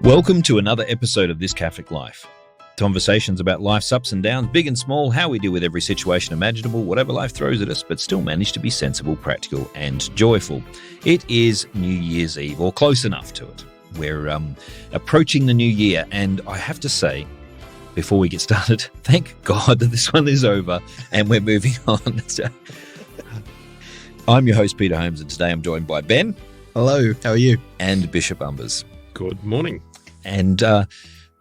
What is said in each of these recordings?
Welcome to another episode of This Catholic Life. Conversations about life's ups and downs, big and small, how we deal with every situation imaginable, whatever life throws at us, but still manage to be sensible, practical, and joyful. It is New Year's Eve, or close enough to it. We're approaching the new year, and I have to say, before we get started, thank God that this one is over and we're moving on. I'm your host, Peter Holmes, and today I'm joined by Ben. Hello, how are you? And Bishop Umbers. Good morning. And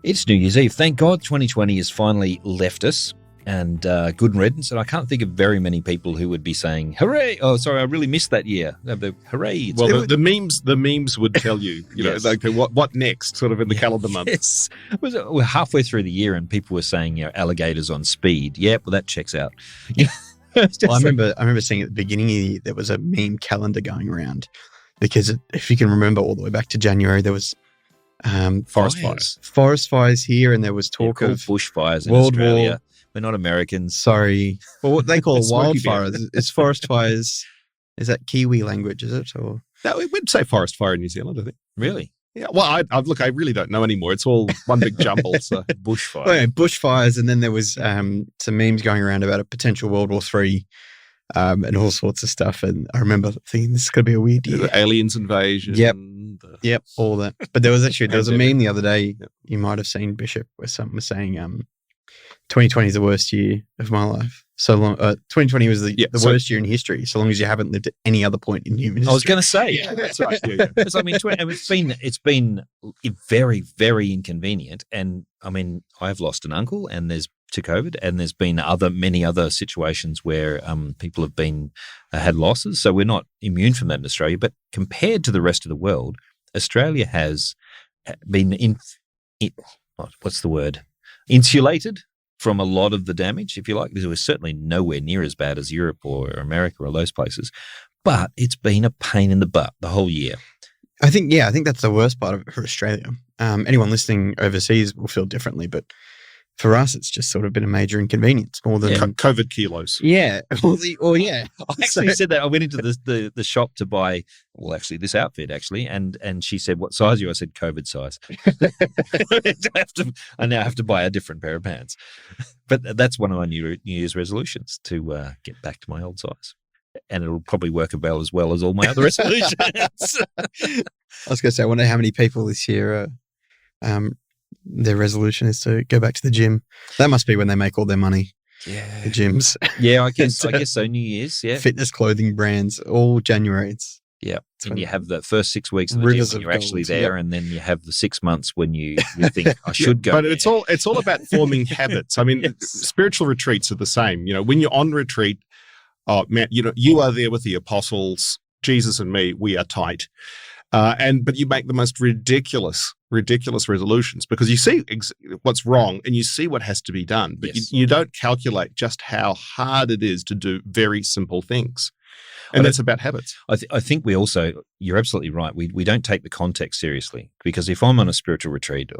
it's New Year's Eve. Thank God 2020 has finally left us, and good riddance. And I can't think of very many people who would be saying, hooray! Oh, sorry, I really missed that year. Hooray. Well, the memes would tell you, Yes. know, like what next, sort of in the calendar month. Yes. We're halfway through the year and people were saying, alligators on speed. Yeah, well, that checks out. Well, I remember seeing at the beginning of the year, there was a meme calendar going around because if you can remember all the way back to January, there was forest fires here, and there was talk of bushfires in World Australia. War. We're not Americans. Sorry. Well, what they call wildfires. bear. It's forest fires. Is that Kiwi language, is it? Or No, we'd say forest fire in New Zealand, I think. Really? Yeah. Well, I really don't know anymore. It's all one big jumble. So Bushfire. well, yeah, bushfires, and then there was some memes going around about a potential World War III and all sorts of stuff. And I remember thinking, this is going to be a weird year. the aliens invasion. Yep. Yep, all that. But there was a meme the other day, you might have seen, Bishop, where someone was saying 2020 is the worst year of my life. So long, 2020 was the worst year in history, so long as you haven't lived at any other point in human history. I was going to say, Yeah, that's right. Yeah. because, I mean, it's been very, very inconvenient. And I mean, I've lost an uncle and to COVID, and there's been many other situations where people have been had losses. So we're not immune from that in Australia. But compared to the rest of the world, Australia has been insulated from a lot of the damage, if you like. It was certainly nowhere near as bad as Europe or America or those places. But it's been a pain in the butt the whole year. I think that's the worst part of it for Australia. Anyone listening overseas will feel differently, but for us, it's just sort of been a major inconvenience more than COVID kilos. Yeah. Yeah. I actually said that. I went into the shop to buy, this outfit, and she said, what size are you? I said, COVID size. I now have to buy a different pair of pants. But that's one of my New Year's resolutions, to get back to my old size. And it'll probably work about as well as all my other resolutions. I was going to say, I wonder how many people this year their resolution is to go back to the gym. That must be when they make all their money. Yeah. The gyms. Yeah, I guess so. New Year's, yeah. Fitness clothing brands, all January. Yeah. And you have the first 6 weeks of the Rivers gym when of you're actually gold, there, and then you have the 6 months when you think, I should go. But there. it's all about forming habits. I mean, Yes. Spiritual retreats are the same. When you're on retreat, oh man, you are there with the apostles, Jesus and me, we are tight. But you make the most ridiculous resolutions because you see what's wrong and you see what has to be done, but Yes. you don't calculate just how hard it is to do very simple things. And that's about habits. I think we also, you're absolutely right. We don't take the context seriously, because if I'm on a spiritual retreat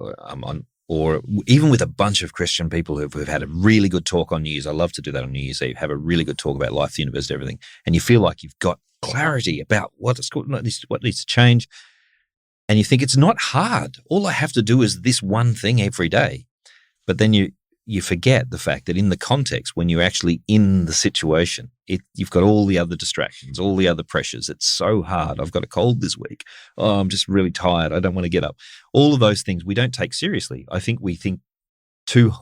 or even with a bunch of Christian people who've had a really good talk on New Year's, I love to do that on New Year's Eve, have a really good talk about life, the universe, everything, and you feel like you've got clarity about what needs to change, and you think it's not hard. All I have to do is this one thing every day. But then you forget the fact that in the context, when you're actually in the situation, you've got all the other distractions, all the other pressures. It's so hard. I've got a cold this week. Oh, I'm just really tired. I don't want to get up. All of those things we don't take seriously. I think we think too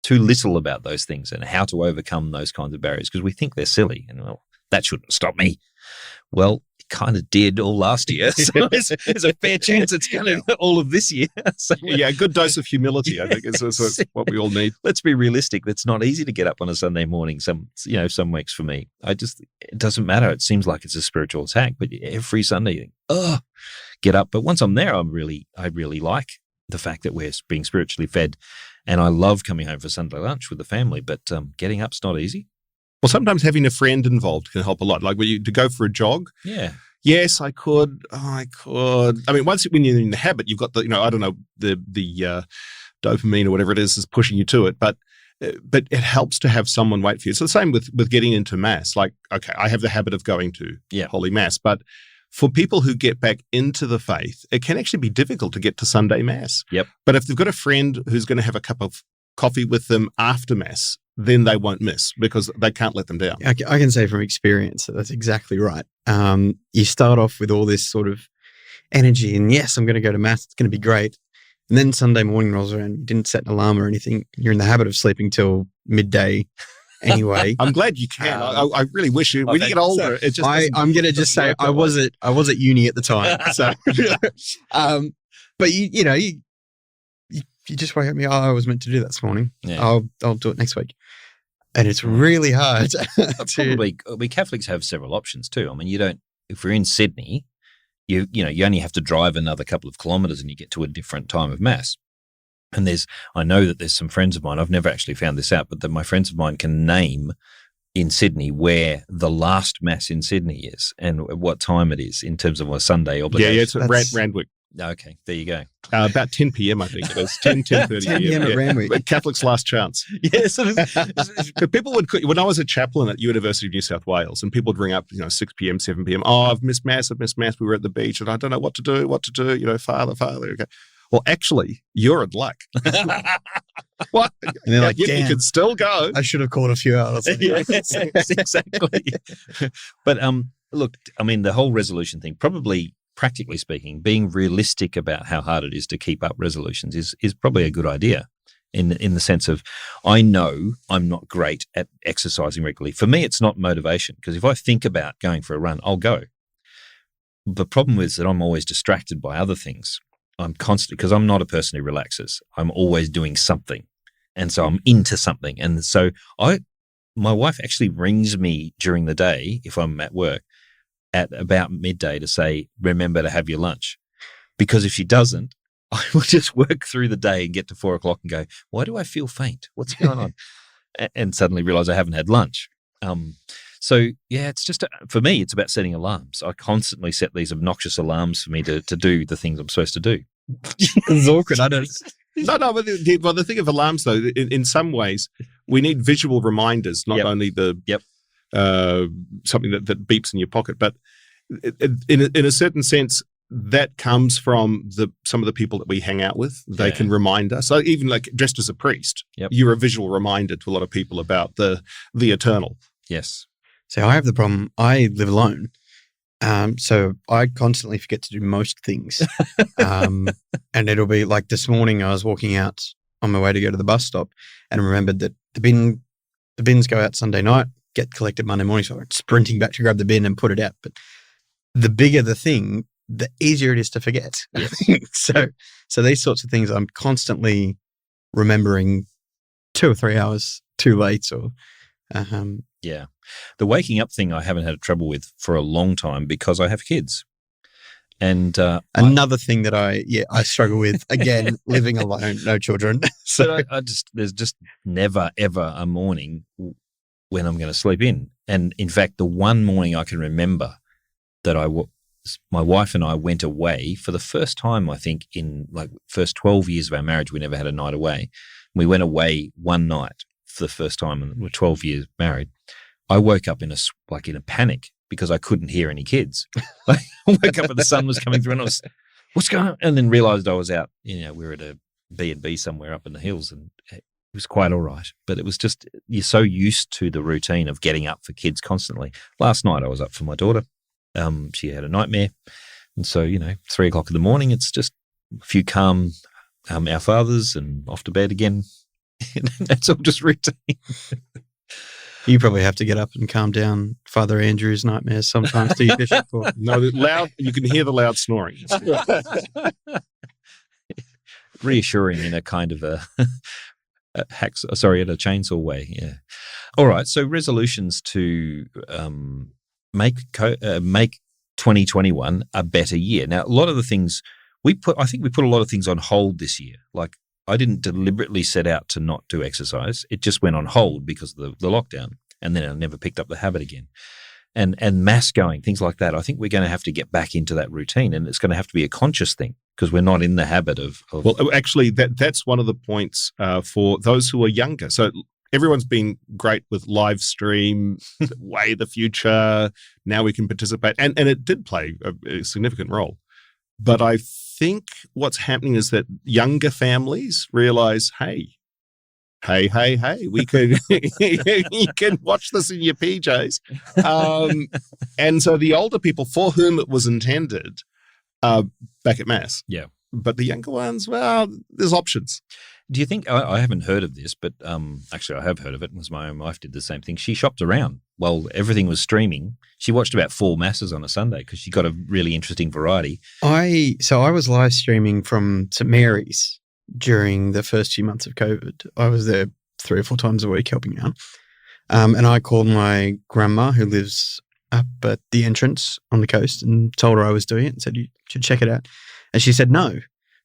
little about those things and how to overcome those kinds of barriers because we think they're silly. And that shouldn't stop me. Well, it kind of did all last year. So there's a fair chance it's going to all of this year. So, Yeah, a good dose of humility, I think, is what we all need. let's be realistic. It's not easy to get up on a Sunday morning. Some weeks for me, it doesn't matter. It seems like it's a spiritual attack, but every Sunday you think, get up. But once I'm there, I really like the fact that we're being spiritually fed, and I love coming home for Sunday lunch with the family. But getting up's not easy. Well, sometimes having a friend involved can help a lot. Like to go for a jog. Yeah. Yes, I could. I could. I mean, when you're in the habit, you've got the dopamine or whatever it is pushing you to it. But it helps to have someone wait for you. It's the same with getting into Mass. Like, okay, I have the habit of going to Holy Mass, but for people who get back into the faith, it can actually be difficult to get to Sunday Mass. Yep. But if they've got a friend who's going to have a cup of coffee with them after Mass, then they won't miss because they can't let them down. I can say from experience that that's exactly right. You start off with all this sort of energy and yes, I'm going to go to Mass. It's going to be great. And then Sunday morning rolls around. You didn't set an alarm or anything. You're in the habit of sleeping till midday anyway. I'm glad you can. I really wish you. When you get older, it just. I'm going to just say I was at uni at the time. So, but you just wake up me. Oh, I was meant to do that this morning. Yeah. I'll do it next week. And it's really hard. Probably, we Catholics have several options too. I mean, you don't. If we're in Sydney, you only have to drive another couple of kilometres and you get to a different time of Mass. And I know that there's some friends of mine, I've never actually found this out, but that my friends of mine can name in Sydney where the last Mass in Sydney is and what time it is in terms of a Sunday obligation. Yeah, it's at Randwick. Okay, there you go. About 10 p.m, I think it is. 10:30 p.m. at Randwick. Catholics' last chance. Yes. But people would, when I was a chaplain at University of New South Wales, and people would ring up, 6 p.m, 7 p.m. Oh, I've missed Mass. We were at the beach and I don't know what to do. Father. Okay. Well, actually, you're in luck. What? And they're like, you can still go. I should have called a few hours. Yes, exactly. But look, I mean, the whole resolution thing, probably practically speaking, being realistic about how hard it is to keep up resolutions is probably a good idea in the sense of I know I'm not great at exercising regularly. For me, it's not motivation because if I think about going for a run, I'll go. The problem is that I'm always distracted by other things. I'm constantly, because I'm not a person who relaxes. I'm always doing something. And so I'm into something. And so my wife actually rings me during the day if I'm at work at about midday to say, remember to have your lunch. Because if she doesn't, I will just work through the day and get to 4 o'clock and go, why do I feel faint? What's going on? And suddenly realize I haven't had lunch. So yeah, it's just, for me, it's about setting alarms. I constantly set these obnoxious alarms for me to do the things I'm supposed to do. It's awkward. I don't. No, but the thing of alarms, though, in some ways, we need visual reminders, not only the something that beeps in your pocket, but in a certain sense, that comes from some of the people that we hang out with. They can remind us. So even like dressed as a priest, you're a visual reminder to a lot of people about the eternal. Yes. So I have the problem. I live alone. So I constantly forget to do most things. And it'll be like this morning I was walking out on my way to go to the bus stop and remembered that the bins go out Sunday night, get collected Monday morning. So I'm sprinting back to grab the bin and put it out. But the bigger the thing, the easier it is to forget. Yes. So these sorts of things I'm constantly remembering 2 or 3 hours too late or yeah. The waking up thing I haven't had trouble with for a long time because I have kids. And another thing that I struggle with, again, living alone, no children. So there's just never, ever a morning when I'm going to sleep in. And in fact, the one morning I can remember that my wife and I went away for the first time, I think, in like first 12 years of our marriage, we never had a night away. We went away one night for the first time, and we're 12 years married. I woke up in a panic because I couldn't hear any kids. I woke up and the sun was coming through and I was, what's going on? And then realized I was out, we were at a B&B somewhere up in the hills and it was quite all right. But it was just, you're so used to the routine of getting up for kids constantly. Last night I was up for my daughter. She had a nightmare. And so, 3 o'clock in the morning, it's just a few calm our fathers and off to bed again. That's all just routine. You probably have to get up and calm down Father Andrew's nightmares sometimes, do you, Bishop? No, you can hear the loud snoring. Reassuring in a kind of a chainsaw way, yeah. All right, so resolutions to make 2021 a better year. Now, a lot of the things I think we put a lot of things on hold this year. Like, I didn't deliberately set out to not do exercise. It just went on hold because of the lockdown, and then I never picked up the habit again. And mass going, things like that. I think we're going to have to get back into that routine, and it's going to have to be a conscious thing because we're not in the habit of. Well, actually, that's one of the points for those who are younger. So everyone's been great with live stream, way the future. Now we can participate. And it did play a significant role. But I think what's happening is that younger families realize, hey, we could, you can watch this in your PJs. And so the older people for whom it was intended are back at Mass. Yeah. But the younger ones, well, there's options. Do you think, I haven't heard of this, but actually I have heard of it because my own wife did the same thing. She shopped around while everything was streaming. She watched about 4 masses on a Sunday because she got a really interesting variety. So I was live streaming from St Mary's during the first few months of COVID. I was there 3 or 4 times a week helping out. And I called my grandma who lives up at the entrance on the coast and told her I was doing it and said, you should check it out. And she said no,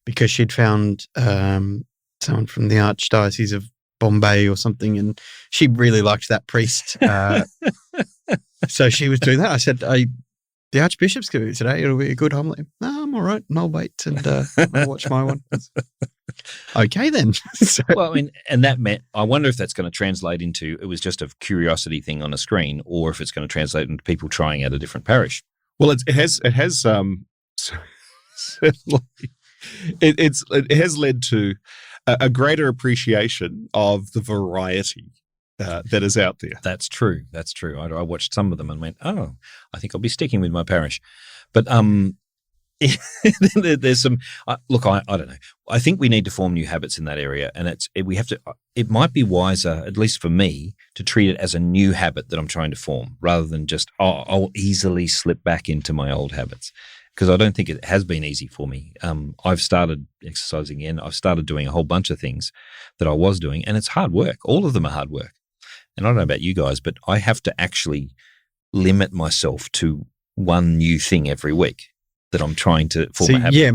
because she'd found someone from the Archdiocese of Bombay or something, and she really liked that priest. So she was doing that. I said, the Archbishop's going to be today. It'll be a good homily. No, I'm all right. And I'll wait and I'll watch my one. Okay, then. So, well, I mean, and that meant, I wonder if that's going to translate into, it was just a curiosity thing on a screen, or if it's going to translate into people trying out a different parish. Well, it has it has led to a greater appreciation of the variety that is out there. That's true. That's true. I watched some of them and went, oh, I think I'll be sticking with my parish. But there's some look. I don't know. I think we need to form new habits in that area, and we have to. It might be wiser, at least for me, to treat it as a new habit that I'm trying to form, rather than just I'll easily slip back into my old habits. Because I don't think it has been easy for me. I've started exercising again. I've started doing a whole bunch of things that I was doing, and it's hard work. All of them are hard work. And I don't know about you guys, but I have to actually limit myself to one new thing every week that I'm trying to form a habit. Yeah,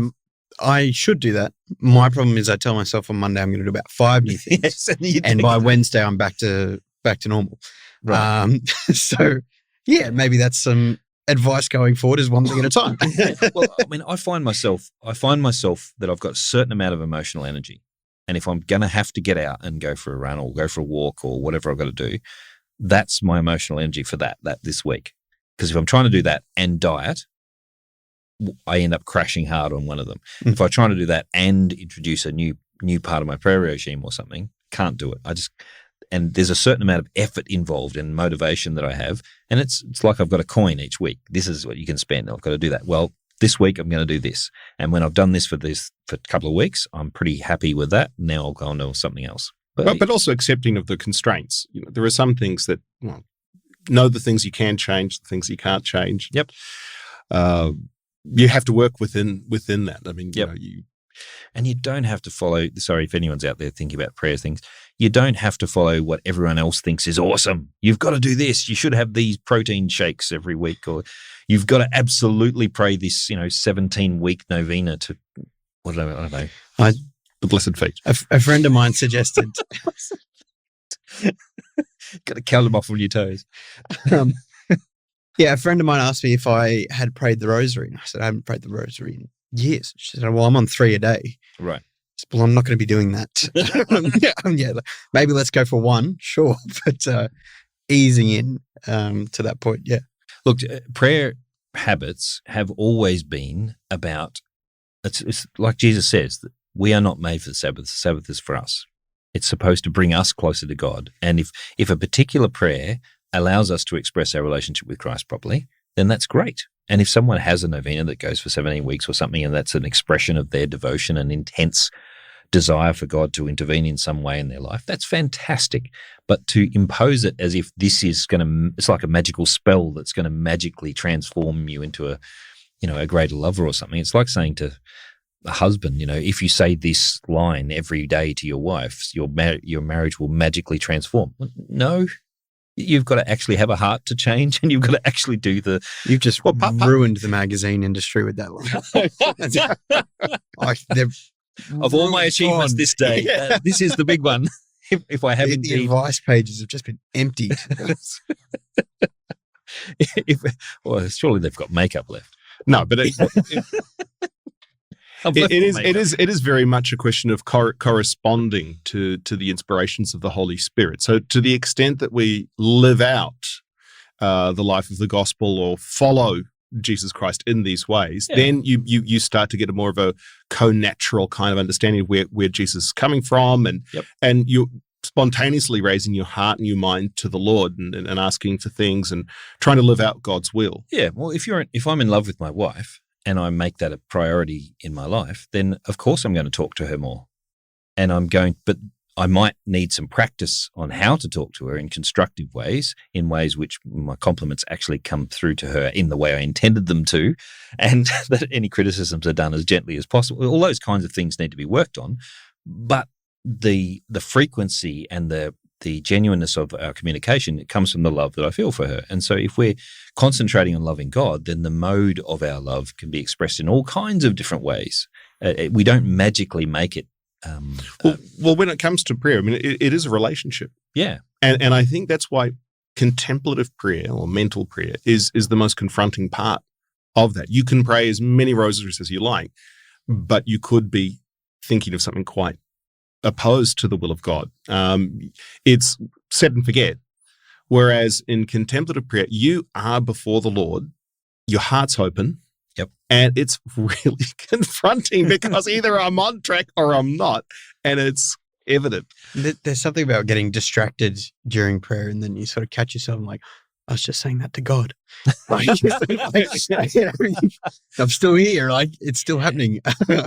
I should do that. My problem is I tell myself on Monday I'm going to do about 5 new things, Yes, and by Wednesday I'm back to normal. Right. So yeah, maybe that's some advice going forward, is one thing at a time. Well, I mean, I find myself that I've got a certain amount of emotional energy. And if I'm going to have to get out and go for a run or go for a walk or whatever I've got to do, that's my emotional energy for that this week. Because if I'm trying to do that and diet, I end up crashing hard on one of them. If I try to do that and introduce a new part of my prayer regime or something, can't do it. And there's a certain amount of effort involved and motivation that I have. And it's like I've got a coin each week. This is what you can spend. I've got to do that. Well, this week I'm going to do this. And when I've done this for a couple of weeks, I'm pretty happy with that. Now I'll go on to something else. But also accepting of the constraints. You know, there are some things that, know the things you can change, the things you can't change. Yep. You have to work within that. I mean, yep. And you don't have to follow, sorry, if anyone's out there thinking about prayer things, you don't have to follow what everyone else thinks is awesome. You've got to do this. You should have these protein shakes every week, or you've got to absolutely pray this, 17-week novena to, I don't know. The Blessed Feet. A friend of mine suggested. Got to count them off on your toes. Yeah, a friend of mine asked me if I had prayed the rosary. And I said, I haven't prayed the rosary in years. She said, well, I'm on 3 a day. Right. Said, well, I'm not going to be doing that. Yeah, maybe let's go for 1, sure. But easing in to that point, yeah. Look, prayer habits have always been about, it's like Jesus says, that we are not made for the Sabbath. The Sabbath is for us. It's supposed to bring us closer to God. And if a particular prayer allows us to express our relationship with Christ properly, then that's great. And if someone has a novena that goes for 17 weeks or something, and that's an expression of their devotion and intense desire for God to intervene in some way in their life, that's fantastic. But to impose it as if this is it's like a magical spell that's going to magically transform you into a greater lover or something. It's like saying to a husband, if you say this line every day to your wife, your marriage will magically transform. No. You've got to actually have a heart to change, and you've got to actually do You've just ruined the magazine industry with that line. Of all my achievements this day, this is the big one. If I have the advice pages have just been emptied. Well, surely they've got makeup left. No, but It is very much a question of corresponding to the inspirations of the Holy Spirit. So to the extent that we live out the life of the gospel or follow Jesus Christ in these ways, then you start to get a more of a co-natural kind of understanding of where Jesus is coming from, and you spontaneously raising your heart and your mind to the Lord and asking for things and trying to live out God's will. Yeah, well, if I'm in love with my wife and I make that a priority in my life, then of course I'm going to talk to her more, but I might need some practice on how to talk to her in constructive ways, in ways which my compliments actually come through to her in the way I intended them to, and that any criticisms are done as gently as possible. All those kinds of things need to be worked on, but the frequency and the genuineness of our communication, it comes from the love that I feel for her. And so if we're concentrating on loving God, then the mode of our love can be expressed in all kinds of different ways. We don't magically make it. Well, when it comes to prayer, I mean, it is a relationship. Yeah. And I think that's why contemplative prayer or mental prayer is the most confronting part of that. You can pray as many rosaries as you like, but you could be thinking of something quite opposed to the will of God. It's set and forget. Whereas in contemplative prayer, you are before the Lord, your heart's open. Yep. And it's really confronting because either I'm on track or I'm not. And it's evident. There's something about getting distracted during prayer, and then you sort of catch yourself and like, I was just saying that to God. Like, I'm still here. Like, it's still happening.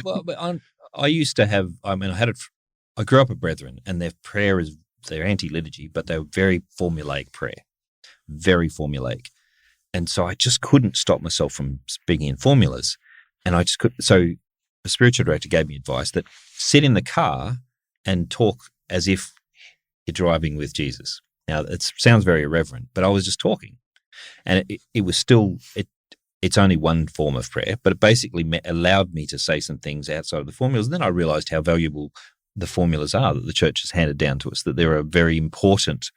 Well, but I used to have, I grew up at Brethren, and their prayer is, they're anti-liturgy, but they're very formulaic prayer, very formulaic. And so I just couldn't stop myself from speaking in formulas. And I just couldn't. So the spiritual director gave me advice that sit in the car and talk as if you're driving with Jesus. Now, it sounds very irreverent, but I was just talking. And it was still, it's only one form of prayer, but it basically allowed me to say some things outside of the formulas. And then I realized how valuable the formulas are that the church has handed down to us, that there are very important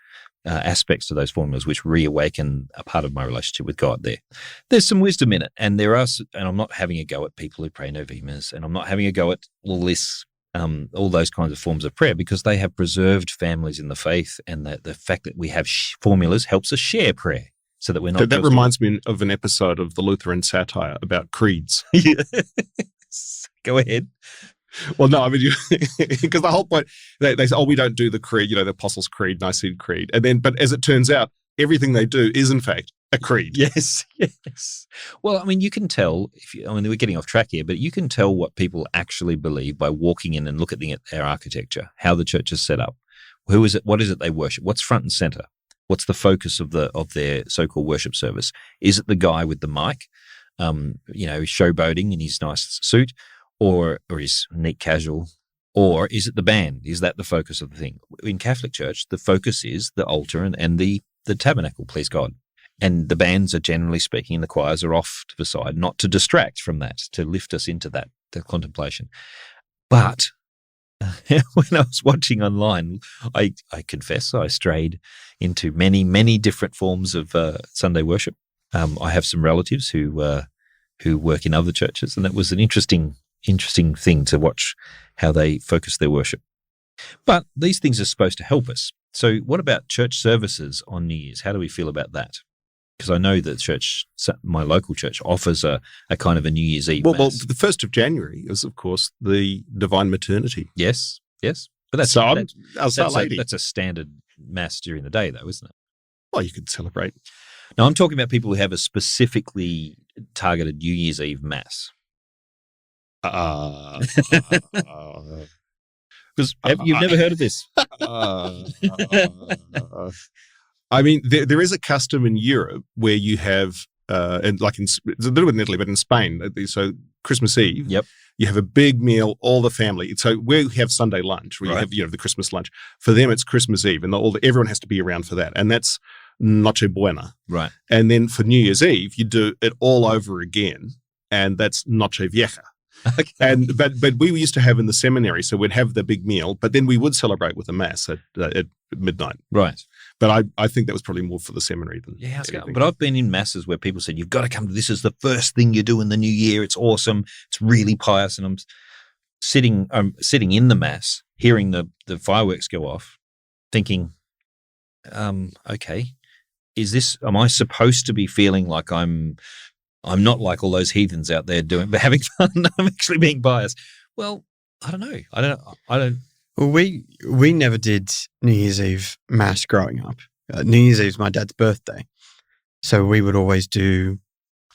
aspects to those formulas which reawaken a part of my relationship with God there. There's some wisdom in it, and and I'm not having a go at people who pray novenas, and I'm not having a go at all this, all those kinds of forms of prayer, because they have preserved families in the faith, and the fact that we have formulas helps us share prayer so that we're not... That reminds me of an episode of the Lutheran satire about creeds. Go ahead. Well, no, I mean, because the whole point, they say, oh, we don't do the creed, the Apostles' Creed, Nicene Creed. And then, but as it turns out, everything they do is, in fact, a creed. Yes. Well, I mean, you can tell, we're getting off track here, but you can tell what people actually believe by walking in and looking at their architecture, how the church is set up. Who is it? What is it they worship? What's front and center? What's the focus of their so-called worship service? Is it the guy with the mic, showboating in his nice suit? Or is neat casual, or is it the band? Is that the focus of the thing? In Catholic Church, the focus is the altar and the tabernacle, please God. And the bands are generally speaking, the choirs are off to the side, not to distract from that, to lift us into that, the contemplation. But when I was watching online, I confess I strayed into many, many different forms of Sunday worship. I have some relatives who work in other churches, and that was an interesting thing to watch how they focus their worship. But these things are supposed to help us. So what about church services on New Year's? How do we feel about that? Because I know that my local church offers a kind of a New Year's Eve Well, mass. the 1st of January is, of course, the Divine Maternity. Yes. But that's a standard mass during the day, though, isn't it? Well, you could celebrate. No, I'm talking about people who have a specifically targeted New Year's Eve mass. Because you've never heard of this. I mean, there is a custom in Europe where you have, and like it's a little bit in Italy, but in Spain, so Christmas Eve, you have a big meal, all the family. So we have Sunday lunch, where you have the Christmas lunch. For them, it's Christmas Eve, and everyone has to be around for that, and that's Noche Buena. Right. And then for New Year's Eve, you do it all over again, and that's Noche Vieja. Okay. But we used to have in the seminary, so we'd have the big meal, but then we would celebrate with a mass at midnight. Right. But I think that was probably more for the seminary than anything. But I've been in masses where people said, you've got to come to this as the first thing you do in the new year. It's awesome. It's really pious. And I'm sitting in the mass, hearing the fireworks go off, thinking, okay, am I supposed to be feeling like I'm not like all those heathens out there but having fun? I'm actually being biased. Well, I don't know. I don't. Well, we never did New Year's Eve mass growing up. New Year's Eve is my dad's birthday, so we would always do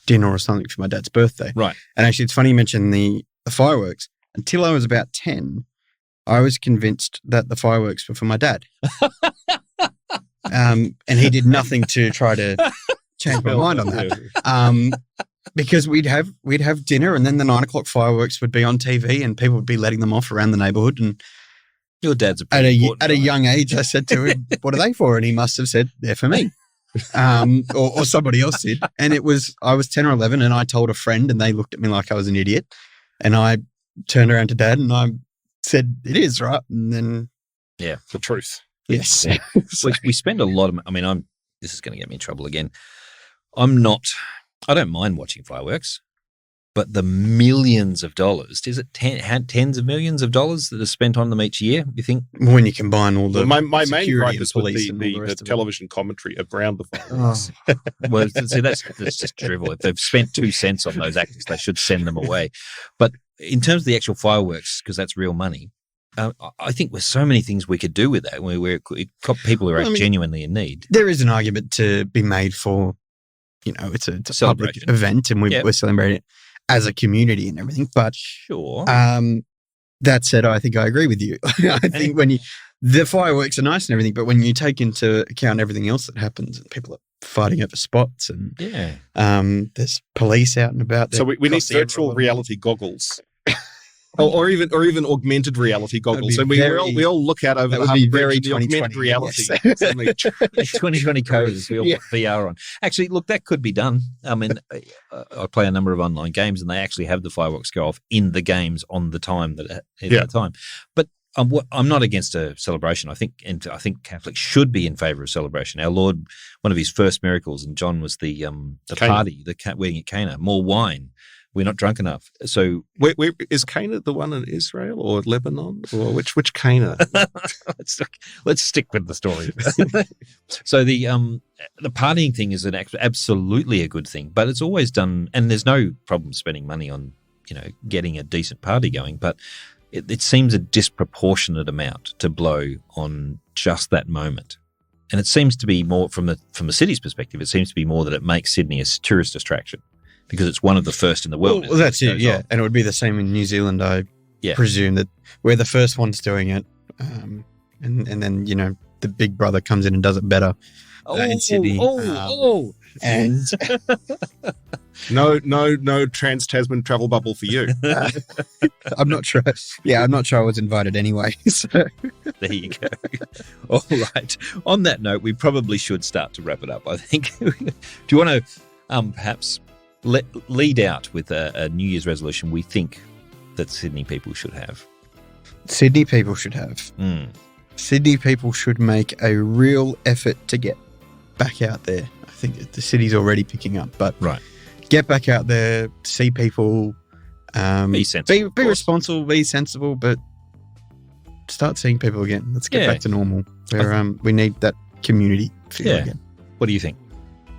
dinner or something for my dad's birthday. Right. And actually, it's funny you mentioned the fireworks. Until I was about 10, I was convinced that the fireworks were for my dad. And he did nothing to try to change my mind on that. Because we'd have dinner, and then the 9 o'clock fireworks would be on TV, and people would be letting them off around the neighbourhood. And your dad's at a young age, I said to him, "What are they for?" And he must have said, "They're for me," or somebody else did. And I was 10 or 11, and I told a friend, and they looked at me like I was an idiot. And I turned around to Dad, and I said, "It is, right?" And then, yeah, the truth. Yes, yeah. We spend a lot of. I mean, this is going to get me in trouble again. I don't mind watching fireworks, but the millions of dollars, is it tens of millions of dollars that are spent on them each year, you think? When you combine all the my main gripe is with police the television commentary around the fireworks. Well, see, that's just drivel. If they've spent 2 cents on those actors, they should send them away. But in terms of the actual fireworks, because that's real money, I think there's so many things we could do with that. We've got people who are genuinely in need. There is an argument to be made for, it's a public event, and we're celebrating it as a community and everything. But sure. That said, I think I agree with you. I think the fireworks are nice and everything, but when you take into account everything else that happens, and people are fighting over spots, and there's police out and about. So we need virtual reality goggles. Or even augmented reality goggles. And we all look out over the Harbour Bridge, the augmented reality. Yes. 2020 codes, we all put VR on. Actually, look, that could be done. I mean, I play a number of online games, and they actually have the fireworks go off in the games on the time at the time. But I'm not against a celebration. I think Catholics should be in favour of celebration. Our Lord, one of his first miracles, and John was the party, the wedding at Cana, more wine. We're not drunk enough. So where is Cana the one in Israel or Lebanon, or which Cana? Let's stick with the story. So the partying thing is absolutely a good thing, but it's always done, and there's no problem spending money on getting a decent party going, but it seems a disproportionate amount to blow on just that moment. And it seems to be more from the city's perspective. It seems to be more that it makes Sydney a tourist attraction, because it's one of the first in the world. Well, that's it, yeah. And it would be the same in New Zealand, I presume, that we're the first ones doing it. And then, the big brother comes in and does it better in Sydney. And no Trans-Tasman travel bubble for you. I'm not sure. Yeah, I'm not sure I was invited anyway. So. There you go. All right. On that note, we probably should start to wrap it up, I think. Do you want to perhaps lead out with a New Year's resolution we think that Sydney people should have? Sydney people should have. Sydney people should make a real effort to get back out there. I think the city's already picking up, but get back out there, see people. Be sensible. Be responsible, be sensible, but start seeing people again. Let's get back to normal. We need that community feel again. What do you think?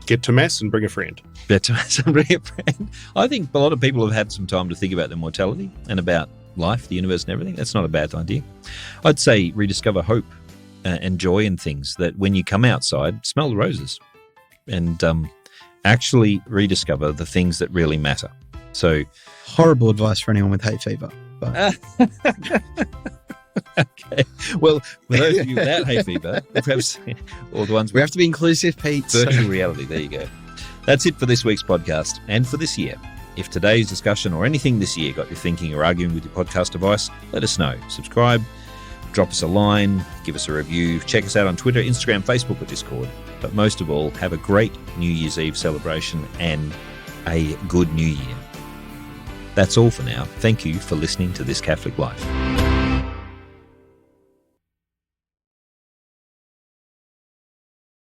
Get to Mass and bring a friend. Get to Mass and bring a friend. I think a lot of people have had some time to think about their mortality and about life, the universe and everything. That's not a bad idea. I'd say rediscover hope and joy in things, that when you come outside, smell the roses and actually rediscover the things that really matter. So, horrible advice for anyone with hay fever. But. Okay. Well, for those of you without hay fever, perhaps, or the ones we have to be inclusive, Pete. Virtual reality. There you go. That's it for this week's podcast and for this year. If today's discussion or anything this year got you thinking or arguing with your podcast device, let us know. Subscribe, drop us a line, give us a review. Check us out on Twitter, Instagram, Facebook, or Discord. But most of all, have a great New Year's Eve celebration and a good New Year. That's all for now. Thank you for listening to This Catholic Life.